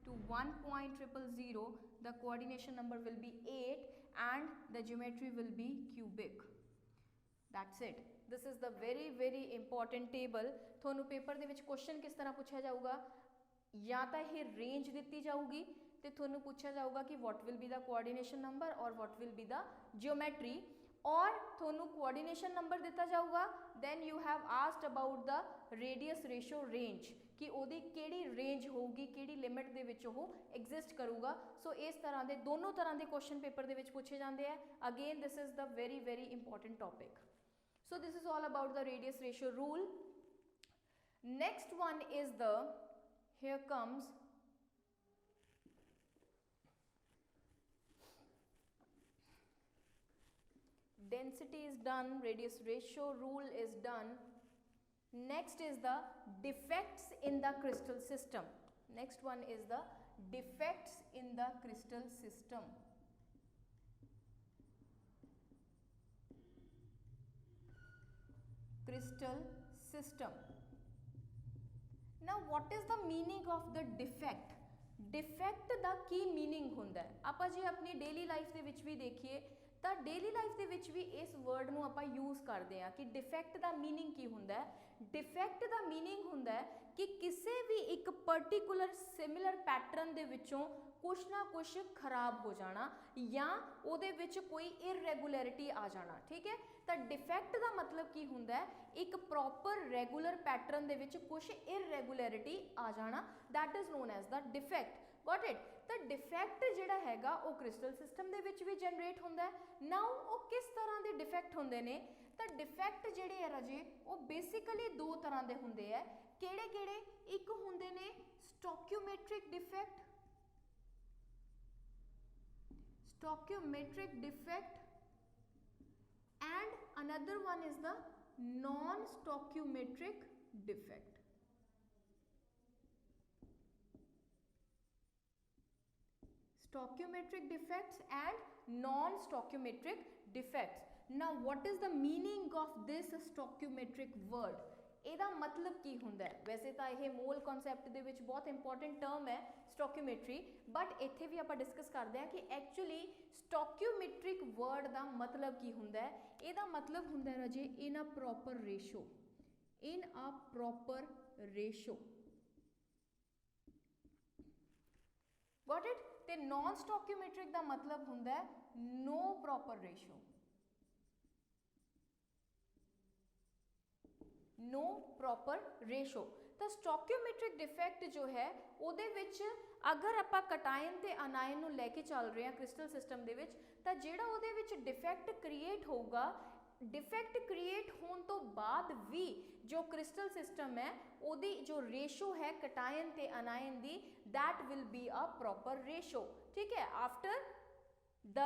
to 1.000 the coordination number will be 8 and the geometry will be cubic. That's it. This is the very important table। ਤੁਹਾਨੂੰ paper ਦੇ ਵਿੱਚ question ਕਿਸ ਤਰ੍ਹਾਂ ਪੁੱਛਿਆ ਜਾਊਗਾ, ਜਾਂ ਤਾਂ ਇਹ ਰੇਂਜ ਦਿੱਤੀ ਜਾਊਗੀ ਤੇ ਤੁਹਾਨੂੰ ਪੁੱਛਿਆ ਜਾਊਗਾ ਕਿ what will be the coordination number or what will be the geometry, और ਤੁਹਾਨੂੰ coordination number ਦਿੱਤਾ ਜਾਊਗਾ then you have asked about the radius ratio range ਕਿ ਉਹਦੀ ਕਿਹੜੀ ਰੇਂਜ ਹੋਊਗੀ, ਕਿਹੜੀ ਲਿਮਿਟ ਦੇ ਵਿੱਚ ਉਹ ਐਗਜ਼ਿਸਟ ਕਰੂਗਾ। ਸੋ ਇਸ ਤਰ੍ਹਾਂ ਦੇ ਦੋਨੋਂ ਤਰ੍ਹਾਂ ਦੇ ਕੁਐਸਚਨ ਪੇਪਰ ਦੇ ਵਿੱਚ ਪੁੱਛੇ ਜਾਂਦੇ ਆ। Again this is the very important topic। So this is all about the radius ratio rule। Next one is the, here comes density is done, radius ratio rule is done। Next is the defects in the crystal system। Next one is the defects in the crystal system। crystal system। Now what is the meaning of the defect? Defect the Ki meaning ਹੁੰਦਾ ਹੈ? ਆਪਾਂ ਜੇ ਆਪਣੀ daily life ਦੇ ਵਿੱਚ ਵੀ ਦੇਖੀਏ ਤਾਂ daily life ਦੇ ਵਿੱਚ ਵੀ ਇਸ word ਨੂੰ ਆਪਾਂ use ਕਰਦੇ ਹਾਂ ਕਿ defect ਦਾ meaning ਕੀ ਹੁੰਦਾ ਹੈ। defect ਦਾ meaning ਹੁੰਦਾ ਹੈ ਕਿ ਕਿਸੇ ਵੀ ਇੱਕ particular similar pattern ਦੇ ਵਿੱਚੋਂ कुछ ना कुछ खराब हो जाना या ਉਹਦੇ ਵਿੱਚ कोई irregularity आ जाना। ठीक है, तो डिफेक्ट का मतलब की हुंदा है एक प्रॉपर रेगुलर पैटर्न दे विच कुछ irregularity आ जाना, that is known as the defect. Got it. तो डिफेक्ट जिहड़ा हैगा वो क्रिस्टल सिस्टम दे विच भी जनरेट हुंदा है। नाउ वो किस तरह के डिफेक्ट हुंदे ने? तो डिफेक्ट जिहड़े है राजे वो बेसिकली दो तरह के हुंदे है। किहड़े किहड़े? एक हुंदे ने stoichiometric defect, stoichiometric defect, and another one is the non-stoichiometric defect। Stoichiometric defects and non-stoichiometric defects। Now what is the meaning of this stoichiometric word? ਇਹਦਾ ਮਤਲਬ ਕੀ ਹੁੰਦਾ ਹੈ? ਵੈਸੇ ਤਾਂ ਇਹ ਮੋਲ ਕਨਸੈਪਟ ਦੇ ਵਿੱਚ ਬਹੁਤ ਇੰਪੋਰਟੈਂਟ ਟਰਮ ਹੈ ਸਟੋਕਿਓਮੈਟਰੀ, ਬਟ ਇੱਥੇ ਵੀ ਆਪਾਂ ਡਿਸਕਸ ਕਰਦੇ ਹਾਂ ਕਿ ਐਕਚੁਅਲੀ ਸਟੋਕਿਓਮੈਟ੍ਰਿਕ ਵਰਡ ਦਾ ਮਤਲਬ ਕੀ ਹੁੰਦਾ ਹੈ। ਇਹਦਾ ਮਤਲਬ ਹੁੰਦਾ ਹੈ ਰਾਜੇ in a proper ratio, in a proper ratio. Got it. ਤੇ ਨॉन ਸਟੋਕਿਓਮੈਟ੍ਰਿਕ ਦਾ ਮਤਲਬ ਹੁੰਦਾ ਹੈ no proper ratio, no proper ratio. तो स्टोकियोमेट्रिक डिफेक्ट जो है ਉਹਦੇ ਵਿੱਚ अगर ਆਪਾਂ ਕਟਾਇਨ ਤੇ ਅਨਾਇਨ ਨੂੰ ਲੈ ਕੇ ਚੱਲ ਰਹੇ ਹਾਂ ਕ੍ਰਿਸਟਲ ਸਿਸਟਮ ਦੇ ਵਿੱਚ ਤਾਂ ਜਿਹੜਾ ਉਹਦੇ ਵਿੱਚ ਡਿਫੈਕਟ ਕ੍ਰੀਏਟ ਹੋਊਗਾ, डिफेक्ट क्रिएट होने तो बाद भी जो क्रिस्टल सिस्टम है ਉਹਦੀ जो रेशो है कटायन ते अनायन दी that will be a proper ratio. ठीक है, after the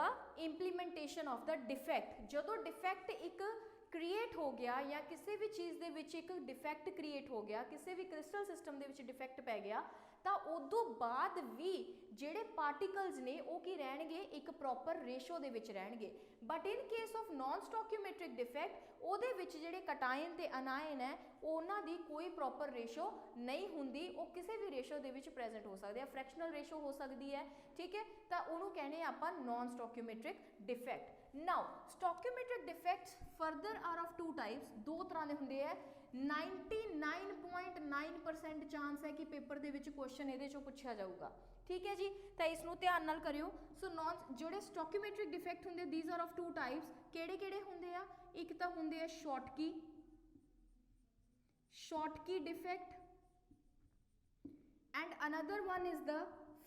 implementation of the defect, जो डिफेक्ट एक क्रिएट हो गया या किसी भी चीज़ दे विच एक डिफेक्ट क्रिएट हो गया, किसी भी क्रिस्टल सिस्टम दे विच डिफेक्ट पै गया तो उदों बाद भी जिहड़े पार्टिकल्स ने वो की रहणगे एक प्रॉपर रेशो दे विच रहणगे। But in case of non stoichiometric defect उहदे विच जिहड़े कटायन ते अनायन है उन्हां दी कोई प्रॉपर रेशो नहीं हुंदी, वो किसी भी रेशो दे विच प्रेजेंट हो सकदे, फ्रैक्शनल रेशो हो सकती है। ठीक है, तो उहनूं कहने आपां non stoichiometric defect. Now stoichiometric defects further are of two types, दो तरह के होंगे है। 99.9% चांस है कि पेपर दे विच क्वेश्चन इहदे चों पुछया जाऊगा। ठीक है जी, तो इसनूं ध्यान नाल करियो। सो नॉन जोड़े स्टोकियोमेट्रिक डिफेक्ट होंदे these are of two types, किहड़े किहड़े होंदे आ? एक तो होंदे आ Schottky defect and another one is the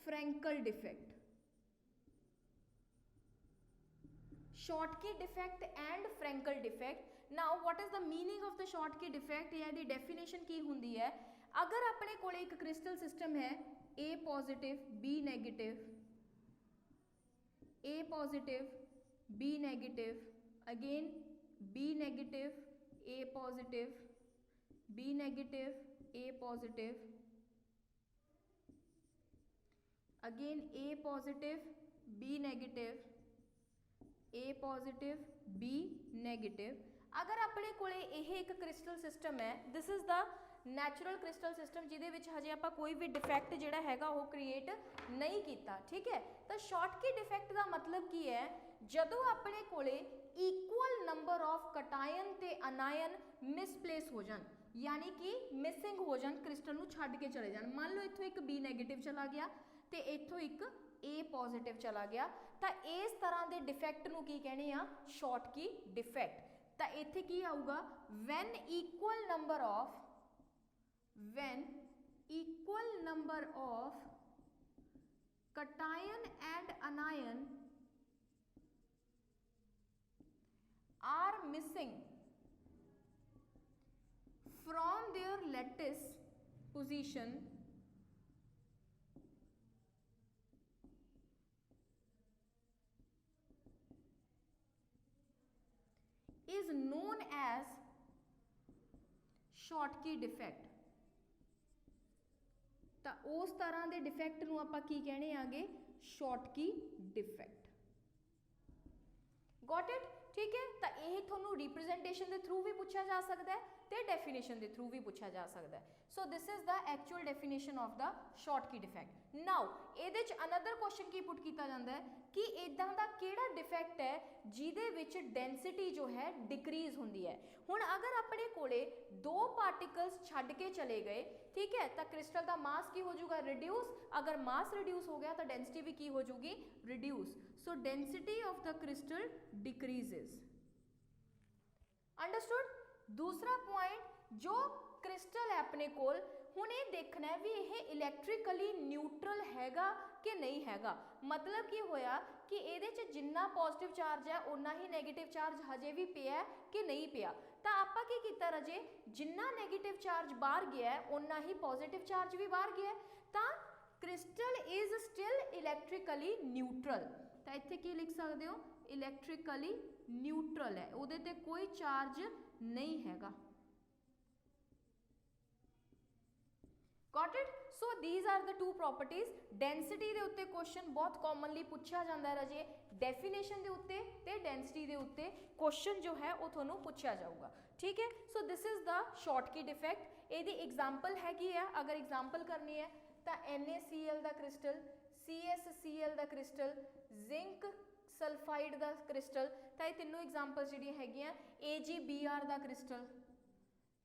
Frenkel defect. Schottky defect and Frankel defect. Now what is the meaning of the Schottky defect या दी definition की हुंदी है? अगर अपने कोले एक क्रिस्टल सिस्टम है A positive B negative, A positive B negative, again B negative A positive, B negative A positive, again A positive B negative, A positive B negative. अगर अपने कोले यह एक क्रिस्टल सिस्टम है, this is the natural crystal system जिहदे विच हजे आपां कोई भी डिफेक्ट जिहड़ा हैगा वो क्रिएट नहीं कीता। ठीक है, तो शॉर्टकी डिफेक्ट का मतलब की है? जदों अपने कोले इक्वल नंबर ऑफ कटायन ते अनायन मिसप्लेस हो जान, यानी कि मिसिंग हो जान, क्रिस्टल नूं छड्ड के चले जान। मान लो इत्थों एक B नेगेटिव चला गया ते इत्थों एक A पॉजिटिव चला गया, तो इस तरह के डिफेक्ट नूं की कहने आ? Schottky defect. तो इत्थे की आऊगा? When equal number of cation and anion are missing from their lattice position is known as Schottky defect। तो उस तरह के डिफेक्ट नूं आपां की कहने आगे? Schottky defect। Got it? ठीक है, तो यह थोनू रिप्रेजेंटेशन के थ्रू भी पूछा जा सकता है ते डेफिनेशन के थ्रू भी पूछा जा सकता है। So this is the actual definition of the Schottky defect. Now ਇਹਦੇ ਚ अनदर क्वेश्चन की पुट किया जाता है कि इदां दा किहड़ा डिफेक्ट है जिहदे विच डेंसिटी जो है डिक्रीज होंदी है। हुण अगर अपने कोले दो पार्टिकल्स छड्ड के चले गए, ठीक है, तो क्रिस्टल का मास की हो जाऊगा? रिड्यूस। अगर मास रिड्यूस हो गया तो डेंसिटी भी की हो जाऊगी? Reduce. So density of the crystal decreases. Understood? दूसरा पॉइंट, जो क्रिस्टल है अपने कोल, हुण ये देखना है भी यह इलैक्ट्रिकली न्यूट्रल हैगा कि नहीं हैगा। मतलब की होया कि इहदे च जिन्ना पॉजिटिव चार्ज है उन्ना ही नैगेटिव चार्ज हजे भी पिया कि नहीं पिया। तो आपां की कीता राजे? जिन्ना नैगेटिव चार्ज बाहर गया है उन्ना ही पॉजिटिव चार्ज भी बाहर गया है, तो crystal is still electrically neutral. तो इत्थे की लिख सकते हो? इलैक्ट्रिकली न्यूट्रल है, उहदे ते कोई चार्ज नहीं हैगा। Got it? So these are the two properties। Density दे उत्ते क्वेश्चन बहुत कॉमनली पूछा जाता है राजे, डेफिनेशन दे उत्ते ते डेंसिटी दे उत्ते क्वेश्चन जो है वो थोनों पूछा जाऊगा। ठीक है, so this is the Schottky defect. ਇਹਦੀ एग्जाम्पल हैगी है, अगर एग्जाम्पल करनी है तो NaCl का क्रिस्टल, CsCl का क्रिस्टल, जिंक सल्फाइड का क्रिस्टल, तो ये तीनों एग्जाम्पल जी हैगियां। AgBr का क्रिस्टल,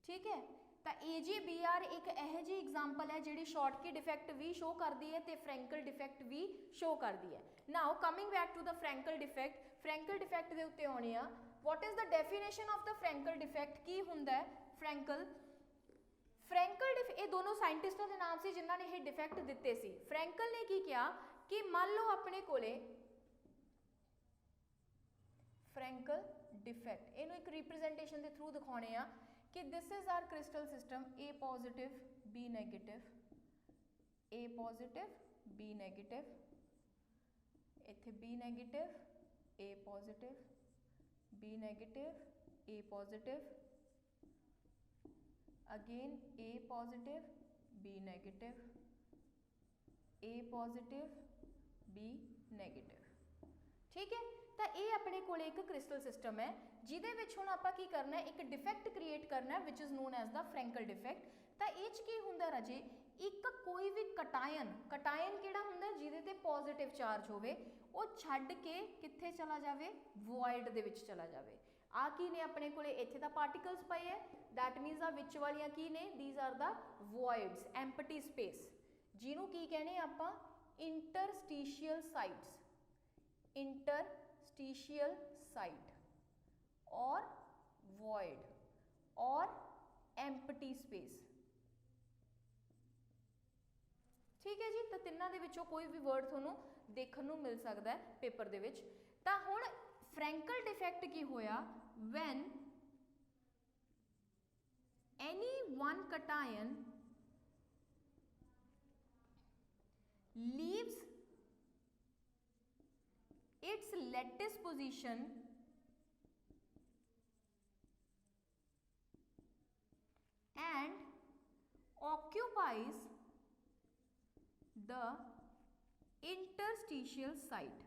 ठीक है, तो AgBr एक यह जी एग्जाम्पल है जी शॉर्टकी डिफेक्ट भी शो करती है तो फ्रैंकल डिफेक्ट भी शो करती है। Now coming back to the Frenkel defect, Frenkel defect के उत्ते आने आ। What is the definition of the Frenkel defect? की हुंदा है फ्रैंकल? फ्रैंकल ये दोनों साइंटिस्टों के नाम से जिन्होंने ये डिफेक्ट दिते सी। फ्रैंकल ने की किया कि मान लो अपने कोले फ्रैंकल डिफेक्ट, इनू एक रिप्रेजेंटेशन के थ्रू दिखाने आ कि this is our crystal system A positive B negative, A positive B negative, इत्थे B negative A positive, B negative A positive, again A positive B negative, A positive B negative. ठीक है, तो ये अपने कोले एक क्रिस्टल सिस्टम है जिहदे विच हुण आपां की करना है? एक डिफेक्ट क्रिएट करना है which is known as the Frenkel defect. तो ये की हुंदा राजे? एक कोई भी कटायन, कटायन किहड़ा हुंदा जिहदे ते पॉजिटिव चार्ज होवे, वो छड्ड के कित्थे चला जावे? वॉइड दे विच चला जावे। ਆ ਕੀ ਨੇ ਆਪਣੇ ਕੋਲੇ ਇੱਥੇ ਤਾਂ ਪਾਰਟੀਕल्स ਪਏ ਹੈ, दैट मीन्स ਆ ਵਿੱਚ ਵਾਲੀਆਂ ਕੀ ਨੇ, these are the voids, empty space, ਜਿਹਨੂੰ ਕੀ ਕਹਿੰਦੇ ਆਪਾਂ interstitial sites, interstitial site or void or empty space। ठीक है जी, तो तिन्ना दे विचों कोई भी वर्ड तुहानूं देखण नूं मिल सकदा है पेपर दे विच। तां हुण फ्रैंकल डिफेक्ट की होया when any one cation leaves its lattice position and occupies the interstitial site,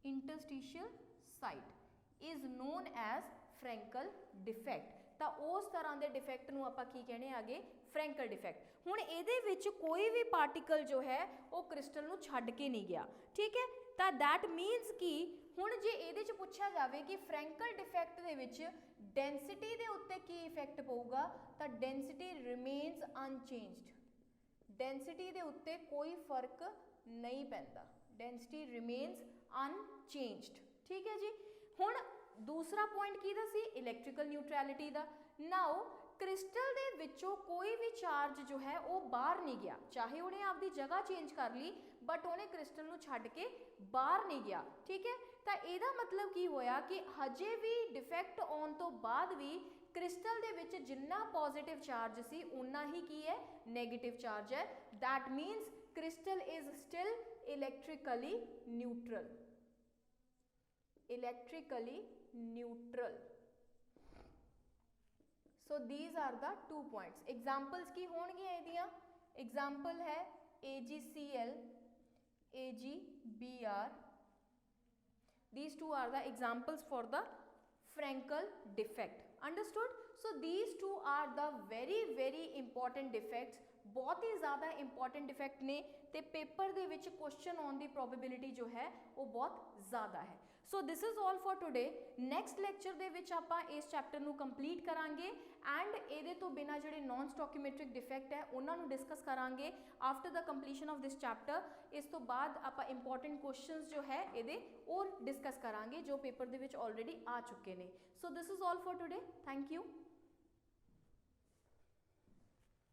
interstitial site is known as Frankel defect। ਤਾਂ ਉਸ ਤਰ੍ਹਾਂ ਦੇ ਡਿਫੈਕਟ ਨੂੰ ਆਪਾਂ ਕੀ ਕਹਿੰਦੇ ਆਗੇ, ਫ੍ਰੈਂਕਲ ਡਿਫੈਕਟ। ਹੁਣ ਇਹਦੇ ਵਿੱਚ ਕੋਈ ਵੀ ਪਾਰਟੀਕਲ ਜੋ ਹੈ ਉਹ ਕ੍ਰਿਸਟਲ ਨੂੰ ਛੱਡ ਕੇ ਨਹੀਂ ਗਿਆ, ਠੀਕ ਹੈ। ਤਾਂ ਦੈਟ ਮੀਨਸ ਕਿ ਹੁਣ ਜੇ ਇਹਦੇ 'ਚ ਪੁੱਛਿਆ ਜਾਵੇ ਕਿ ਫ੍ਰੈਂਕਲ ਡਿਫੈਕਟ ਦੇ ਵਿੱਚ ਡੈਂਸਿਟੀ ਦੇ ਉੱਤੇ ਕੀ ਇਫੈਕਟ ਪਊਗਾ, ਤਾਂ ਡੈਂਸਿਟੀ ਰਿਮੇਨਸ ਅਨਚੇਂਜਡ, ਡੈਂਸਿਟੀ ਦੇ ਉੱਤੇ ਕੋਈ ਫਰਕ ਨਹੀਂ ਪੈਂਦਾ, ਡੈਂਸਿਟੀ ਰਿਮੇਨਸ ਅਨਚੇਂਜਡ, ਠੀਕ ਹੈ ਜੀ। ਹੁਣ दूसरा पॉइंट की सी इलैक्ट्रिकल न्यूट्रैलिटी का। नाउ क्रिस्टल दे विचों कोई भी चार्ज जो है वो बाहर नहीं गया, चाहे उन्हें आपकी जगह चेंज कर ली बट उन्हें क्रिस्टल नूं छड्ड के बाहर नहीं गया, ठीक है। तो इहदा मतलब की होया कि हजे भी डिफेक्ट आउण तो बाद भी क्रिस्टल दे विच जिन्ना पॉजिटिव चार्ज सी उन्ना ही की है नैगेटिव चार्ज है। That means crystal is still electrically neutral, electrically neutral. So these are the 2 points. Examples की होणगियां इहदियां, एग्जाम्पल है AgCl, AgBr, these two are the examples for the Frankel defect, understood। so these two are the very important defects, बहुत ही ज़्यादा important defect ने ते paper दे विच क्वेश्चन आउण दी प्रोबेबिलिटी जो है वो बहुत ज़्यादा है। So this is all for today. Next lecture दे विच आपां इस चैप्टर नूं कंप्लीट करांगे एंड इहदे तो बिना जिहड़े नॉन स्टॉक्यूमेट्रिक डिफेक्ट है उन्हां नूं डिस्कस करांगे after the completion of this chapter. इस तो बाद आपां इंपॉर्टेंट क्वेश्चंस जो है इहदे और डिस्कस करांगे जो पेपर दे विच ऑलरेडी आ चुके ने। सो this is all for today, thank you.